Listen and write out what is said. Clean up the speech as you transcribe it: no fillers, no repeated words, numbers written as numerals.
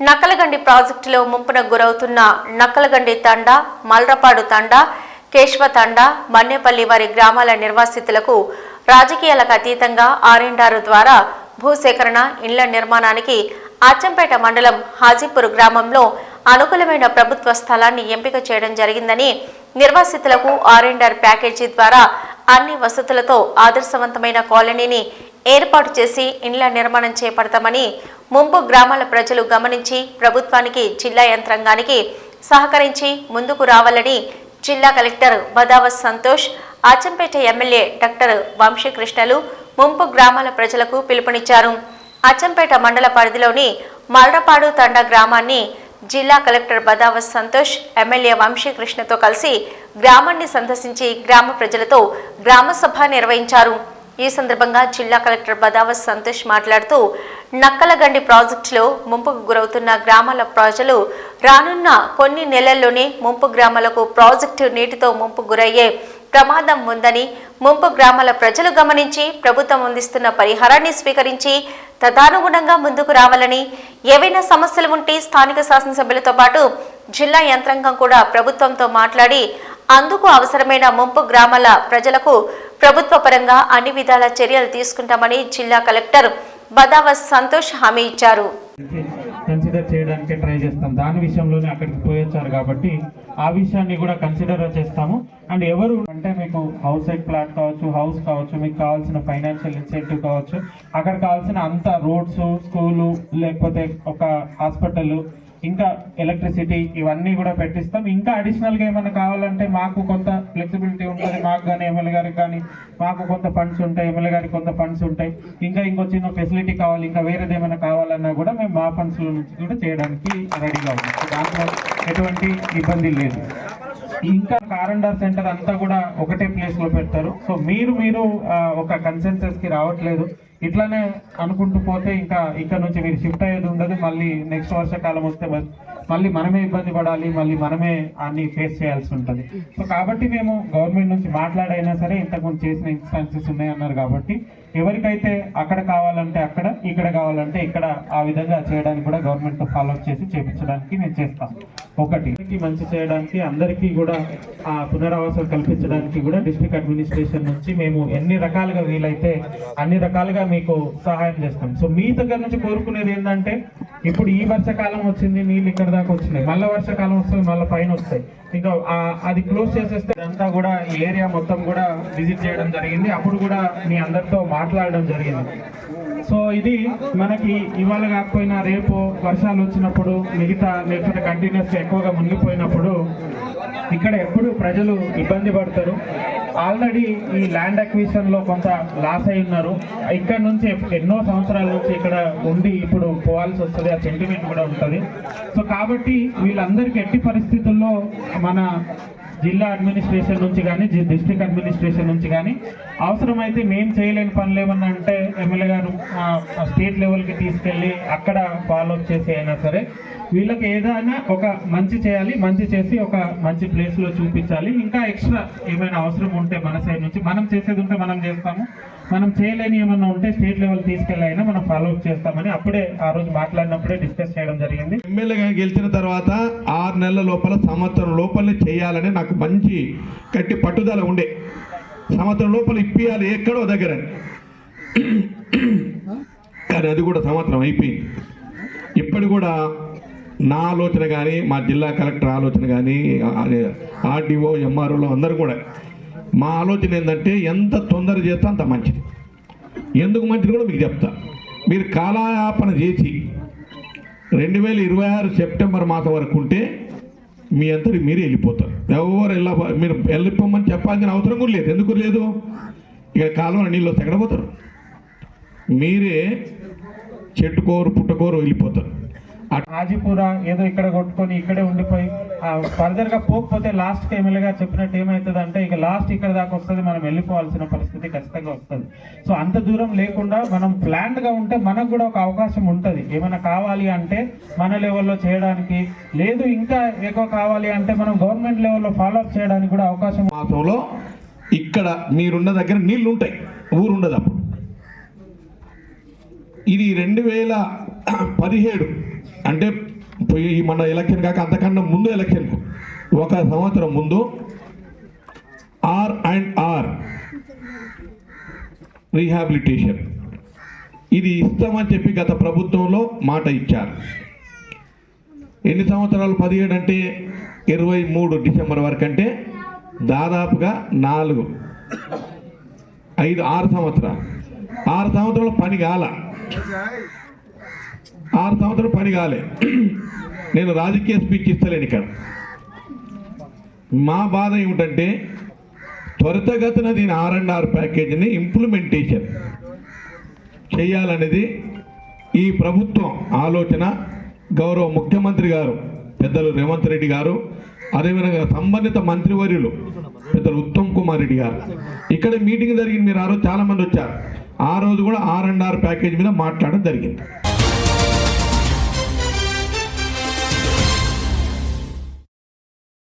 నక్కలగండి ప్రాజెక్టులో ముంపున గురవుతున్న నక్కలగండి తండా, మల్రపాడు తండా, కేశవ తండా, మన్నేపల్లి వారి గ్రామాల నిర్వాసితులకు రాజకీయాలకు అతీతంగా R&R ద్వారా భూసేకరణ, ఇళ్ల నిర్మాణానికి అచ్చంపేట మండలం హాజీపూర్ గ్రామంలో అనుకూలమైన ప్రభుత్వ స్థలాన్ని ఎంపిక చేయడం జరిగిందని, నిర్వాసితులకు R&R ప్యాకేజీ ద్వారా అన్ని వసతులతో ఆదర్శవంతమైన కాలనీని ఏర్పాటు చేసి ఇండ్ల నిర్మాణం చేపడతామని ముంపు గ్రామాల ప్రజలు గమనించి ప్రభుత్వానికి, జిల్లా యంత్రాంగానికి సహకరించి ముందుకు రావాలని జిల్లా collector Badavath Santosh, Achampet MLA doctor వంశీకృష్ణలు ముంపు గ్రామాల ప్రజలకు పిలుపునిచ్చారు. అచ్చంపేట మండల పరిధిలోని మల్రపాడు తండా గ్రామాన్ని జిల్లా కలెక్టర్ బదావత్ సంతోష్, ఎమ్మెల్యే వంశీకృష్ణతో కలిసి గ్రామాన్ని సందర్శించి గ్రామ ప్రజలతో గ్రామ సభ నిర్వహించారు. ఈ సందర్భంగా జిల్లా కలెక్టర్ బదావత్ సంతోష్ మాట్లాడుతూ, నక్కలగండి ప్రాజెక్టులో ముంపుకు గురవుతున్న గ్రామాల ప్రజలు రానున్న కొన్ని నెలల్లోనే ముంపు గ్రామాలకు ప్రాజెక్టు నీటితో ముంపు గురయ్యే ప్రమాదం ఉందని, ముంపు గ్రామాల ప్రజలు గమనించి ప్రభుత్వం అందిస్తున్న పరిహారాన్ని స్వీకరించి తదనుగుణంగా ముందుకు రావాలని, ఏవైనా సమస్యలు ఉంటే స్థానిక శాసనసభ్యులతో పాటు జిల్లా యంత్రాంగం కూడా ప్రభుత్వంతో మాట్లాడి అందుకు అవసరమైన ముంపు గ్రామాల ప్రజలకు ప్రభుత్వ పరంగా అన్ని విధాల చర్యలు తీసుకుంటామని జిల్లా కలెక్టర్ బదావత్ సంతోష్ హామీ ఇచ్చారు. కన్సిడర్ చేయడానికి ట్రై చేస్తాం. దాని విషయంలోనే అక్కడికి పోయొచ్చారు కాబట్టి ఆ విషయాన్ని కూడా కన్సిడర్ చేస్తాము. అండ్ ఎవరు అంటే మీకు హౌస్ సైడ్ ప్లాట్ కావచ్చు, హౌస్ కావచ్చు, మీకు కావాల్సిన ఫైనాన్షియల్ ఇన్సెంటివ్ కావచ్చు, అక్కడ కావాల్సిన అంత రోడ్స్, స్కూలు, లేకపోతే ఒక హాస్పిటల్, ఇంకా ఎలక్ట్రిసిటీ, ఇవన్నీ కూడా పెట్టిస్తాం. ఇంకా అడిషనల్గా ఏమైనా కావాలంటే మాకు కొంత ఫ్లెక్సిబిలిటీ ఉంటుంది. మాకు కానీ ఎమ్మెల్యే గారికి కానీ మాకు కొంత ఫండ్స్ ఉంటాయి, ఎమ్మెల్యే గారికి కొంత ఫండ్స్ ఉంటాయి. ఇంకా ఇంకొచ్చిన ఫెసిలిటీ కావాలి, ఇంకా వేరేది ఏమైనా కావాలన్నా కూడా మేము మా ఫండ్స్లో నుంచి కూడా చేయడానికి రెడీగా ఉన్నాం. దాంట్లో ఎటువంటి ఇబ్బంది లేదు. ఇంకా R&R సెంటర్ అంతా కూడా ఒకటే ప్లేస్లో పెడతారు. సో మీరు ఒక కన్సెన్సస్కి రావట్లేదు. ఇట్లానే అనుకుంటూ పోతే ఇంకా ఇక్కడ నుంచి మీరు షిఫ్ట్ అయ్యేది ఉండదు. మళ్ళీ నెక్స్ట్ వర్షాకాలం వస్తే మళ్ళీ మనమే ఇబ్బంది పడాలి, మళ్ళీ మనమే అన్ని ఫేస్ చేయాల్సి ఉంటుంది. సో కాబట్టి మేము గవర్నమెంట్ నుంచి మాట్లాడైనా సరే ఇంతకుముందు చేసిన ఇన్స్టాన్సెస్ ఉన్నాయన్నారు కాబట్టి ఎవరికైతే అక్కడ కావాలంటే అక్కడ, ఇక్కడ కావాలంటే ఇక్కడ, ఆ విధంగా చేయడానికి కూడా గవర్నమెంట్తో ఫాలో అప్ చేసి చేపించడానికి నేను చేస్తాను. ఒకటి మంచి చేయడానికి, అందరికీ కూడా ఆ పునరావాసం కల్పించడానికి కూడా డిస్ట్రిక్ట్ అడ్మినిస్ట్రేషన్ నుంచి మేము ఎన్ని రకాలుగా వీలైతే అన్ని రకాలుగా మీకు సహాయం చేస్తాం. సో మీ దగ్గర నుంచి కోరుకునేది ఏంటంటే, ఇప్పుడు ఈ వర్షాకాలం వచ్చింది, నీళ్ళు ఇక్కడ దాకా వచ్చినాయి, మళ్ళీ వర్షాకాలం వస్తుంది, మళ్ళీ పైన వస్తాయి, ఇంకా అది క్లోజ్ చేసేస్తే అంతా కూడా ఈ ఏరియా మొత్తం కూడా విజిట్ చేయడం జరిగింది. అప్పుడు కూడా మీ అందరితో మాట్లాడడం జరిగింది. సో ఇది మనకి ఇవాళ కాకపోయినా రేపు వర్షాలు వచ్చినప్పుడు, మిగతా లేకపోతే కంటిన్యూస్గా ఎక్కువగా మునిగిపోయినప్పుడు ఇక్కడ ఎప్పుడు ప్రజలు ఇబ్బంది పడతారు. ఆల్రెడీ ఈ ల్యాండ్ అక్విజిషన్ లో కొంత లాస్ అయి ఉన్నారు. ఇక్కడ నుంచి ఎన్నో సంవత్సరాల నుంచి ఇక్కడ ఉండి ఇప్పుడు పోవాల్సి వస్తుంది. ఆ సెంటిమెంట్ కూడా ఉంటుంది. సో కాబట్టి వీళ్ళందరికీ ఎట్టి పరిస్థితుల్లో మన జిల్లా అడ్మినిస్ట్రేషన్ నుంచి కానీ, డిస్ట్రిక్ట్ అడ్మినిస్ట్రేషన్ నుంచి కానీ అవసరమైతే మేము చేయలేని పనులు ఏమన్నా అంటే ఎమ్మెల్యే గారు స్టేట్ లెవెల్కి తీసుకెళ్ళి అక్కడ ఫాలో అప్ చేసి అయినా సరే వీళ్ళకి ఏదైనా ఒక మంచి చేయాలి, మంచి చేసి ఒక మంచి ప్లేస్లో చూపించాలి. ఇంకా ఎక్స్ట్రా ఏమైనా అవసరం ఉంటే మన సైడ్ నుంచి మనం చేసేది ఉంటే మనం చేస్తాము. మనం చేయలేని ఏమన్నా ఉంటే స్టేట్ లెవెల్ తీసుకెళ్ళి అయినా మనం ఫాలో అప్ చేస్తామని అప్పుడే ఆ రోజు మాట్లాడినప్పుడే డిస్కస్ చేయడం జరిగింది. ఎమ్మెల్యేగా గెలిచిన తర్వాత 6 నెలల లోపల, సంవత్సరం లోపలనే చేయాలని నాకు మంచి గట్టి పట్టుదల ఉండే. సంవత్సరం లోపల ఇప్పియాలి ఎక్కడో దగ్గర, కానీ అది కూడా సంవత్సరం అయిపోయింది. ఇప్పటి కూడా నా ఆలోచన కానీ, మా జిల్లా కలెక్టర్ ఆలోచన కానీ, ఆర్డీఓ, ఎంఆర్ఓలో అందరూ కూడా మా ఆలోచన ఏంటంటే ఎంత తొందర చేస్తే అంత మంచిది. ఎందుకు మంచిది కూడా మీకు చెప్తా. మీరు కాలయాపన చేసి 2026 సెప్టెంబర్ మాసం వరకు ఉంటే మీ అంతటి మీరే వెళ్ళిపోతారు. ఎవరు మీరు వెళ్ళిపోమని చెప్పాల్సిన అవసరం కూడా లేదు. ఎందుకు లేదు? ఇక కాలువ నీళ్ళు వస్తే ఎక్కడ పోతారు? మీరే చెట్టుకోరు పుట్టకోరు వెళ్ళిపోతారు. హాజీపూర ఏదో ఇక్కడ కొట్టుకొని ఇక్కడే ఉండిపోయి ఫర్దర్గా పోకపోతే లాస్ట్కి ఎమ్మెల్యే గారు చెప్పినట్టు ఏమవుతుంది అంటే, ఇక లాస్ట్ ఇక్కడ దాకా వస్తుంది, మనం వెళ్ళిపోవాల్సిన పరిస్థితి ఖచ్చితంగా వస్తుంది. సో అంత దూరం లేకుండా మనం ప్లాన్డ్గా ఉంటే మనకు కూడా ఒక అవకాశం ఉంటుంది. ఏమైనా కావాలి అంటే మన లెవెల్లో చేయడానికి, లేదు ఇంకా ఎక్కువ కావాలి అంటే మనం గవర్నమెంట్ లెవెల్లో ఫాలో అప్ చేయడానికి కూడా అవకాశం. మాసంలో ఇక్కడ మీరున్న దగ్గర నీళ్ళు ఉంటాయి, ఊరు ఉండదు. అప్పుడు ఇది 2017 అంటే ఈ మన ఎలక్షన్ కాక అంతకన్నా ముందు ఎలక్షన్కు 1 సంవత్సరం ముందు R&R రీహాబిలిటేషన్ ఇది ఇస్తామని చెప్పి గత ప్రభుత్వంలో మాట ఇచ్చారు. ఎన్ని సంవత్సరాలు? 17 అంటే 23 డిసెంబర్ వరకు, అంటే దాదాపుగా 6 సంవత్సరాలు. 6 సంవత్సరాలు పని కాల. 6 సంవత్సరాలు పని కాలే. నేను రాజకీయ స్పీచ్ ఇస్తలేను ఇక్కడ. మా బాధ ఏమిటంటే త్వరితగతిన దీని R&R ప్యాకేజీని ఇంప్లిమెంటేషన్ చేయాలనేది ఈ ప్రభుత్వం ఆలోచన. గౌరవ ముఖ్యమంత్రి గారు పెద్దలు రేవంత్ రెడ్డి గారు, అదేవిధంగా సంబంధిత మంత్రివర్యులు పెద్దలు ఉత్తమ్ కుమార్ రెడ్డి గారు ఇక్కడ మీటింగ్ జరిగింది. మీరు ఆ రోజు చాలామంది వచ్చారు. ఆ రోజు కూడా R&R ప్యాకేజ్ మీద మాట్లాడడం జరిగింది.